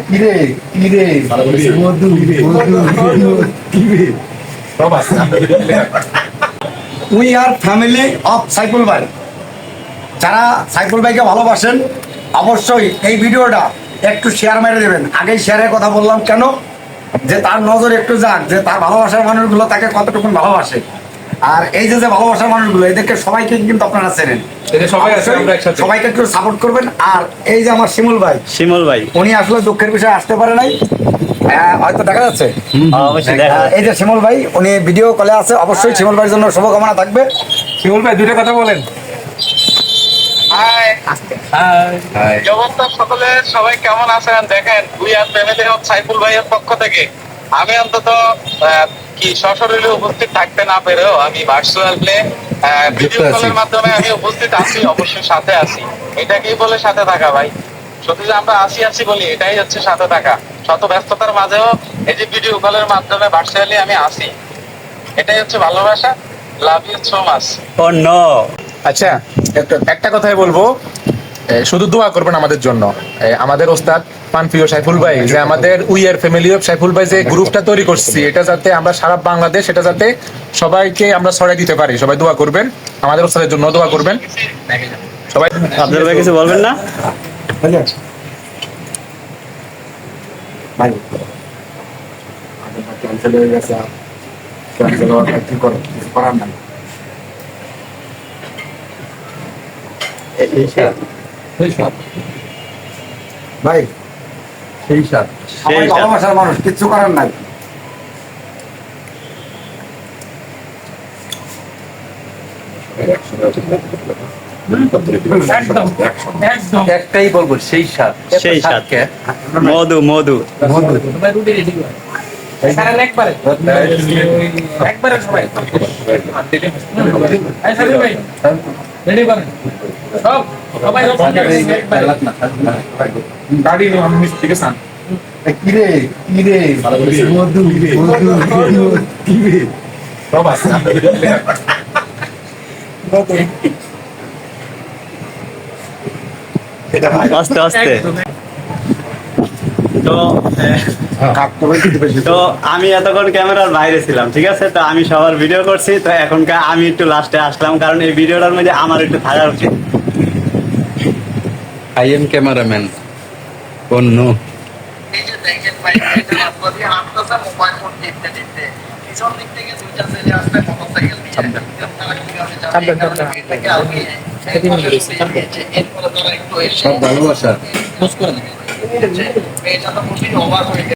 কিরে কিরে মধু মধু কিরে we are family of Saiful ভাই। যারা সাইফুল ভাইকে ভালোবাসেন অবশ্যই এই ভিডিওটা একটু শেয়ার মেরে দেবেন। আগেই শেয়ারের কথা বললাম কেন, যে তার নজর একটু যাক যে তার ভালোবাসার মানুষগুলো তাকে কতটুকু ভালোবাসে। আর এই যে ভালোবাসার মানুষগুলো এদেরকে সবাইকে কিন্তু আপনারা চেনেন, সবাইকে একটু সাপোর্ট করবেন। আর এই যে আমার শিমুল ভাই উনি আসলে দুঃখের বিষয়ে আসতে পারে নাই, হয়তো দেখা যাচ্ছে। এই যে শিমুল ভাই উনি ভিডিও কলে আছে, অবশ্যই শিমুল ভাইয়ের জন্য শুভকামনা থাকবে। শিমুল ভাই দুইটা কথা বলেন। সবাই কেমন আছেন? দেখেন we are family of Saiful ভাইয়ের পক্ষ থেকে আমি অন্তত কি সশরীরে উপস্থিত থাকতে না পেরেও আমি ভার্চুয়ালি ভিডিও কলের মাধ্যমে আমি উপস্থিত আছি, অবশ্যই সাথে আছি। এটা কি বলে সাথে থাকা ভাই? সত্যি যে আমরা আসি বলি, এটাই হচ্ছে সাথে থাকা। শত ব্যস্ততার মাঝেও এই যে ভিডিও কলের মাধ্যমে ভার্চুয়ালি আমি আসি, এটাই হচ্ছে ভালোবাসা। Love you so much. Oh no. আচ্ছা, একটা কথাই বলবো, শুধু দোয়া করবেন আমাদের জন্য। আমাদের ওস্তাদ পানপ্রিয় সাইফুল ভাই, যে আমাদের উইয়ার ফ্যামিলি অফ সাইফুল ভাই যে গ্রুপটা তৈরি করছি, এটা যাতে আমরা সারা বাংলাদেশ এটা যাতে সবাইকে আমরা ছড়াই দিতে পারি। সবাই দোয়া করবেন, আমাদের ওস্তাদের জন্য দোয়া করবেন সবাই। আপনার ভাই কিছু বলবেন না? ভাই ক্যান্সেল হয়ে গেছে, ক্যান্সেল হওয়ার কি করার নাই। ভাই সেই সাথ ভালোবাসার মানুষ, কিচ্ছু করার নাই। একটাই বলবো, সেই সাথ। মধু মধু একবারে সবাই গাড়ি মিস্ত্রিকে সান কিরে কিরে মধু মধু কিরে আস্তে আস্তে। তো আমি এতক্ষণ ক্যামেরার বাইরে ছিলাম, ঠিক আছে? তো আমি সবার ভিডিও করছি, তো এখনকার আমি একটু লাস্টে আসলাম, কারণ এই ভিডিওটার মধ্যে আমার একটু থাকা উচিত। I am cameraman. অন্য এই যে দেখেন ভাই, এটা রাস্তা হাঁটতেছে, মোবাইল ফোন টিপতে টিপতে পিছন দিক থেকে দুইটা ছেলে আসবে মোটরসাইকেল নিয়ে। আপনারা কিভাবে জানেন? সব ভালোবাসা। এটা তো খুবই ওভার হয়ে গেছে।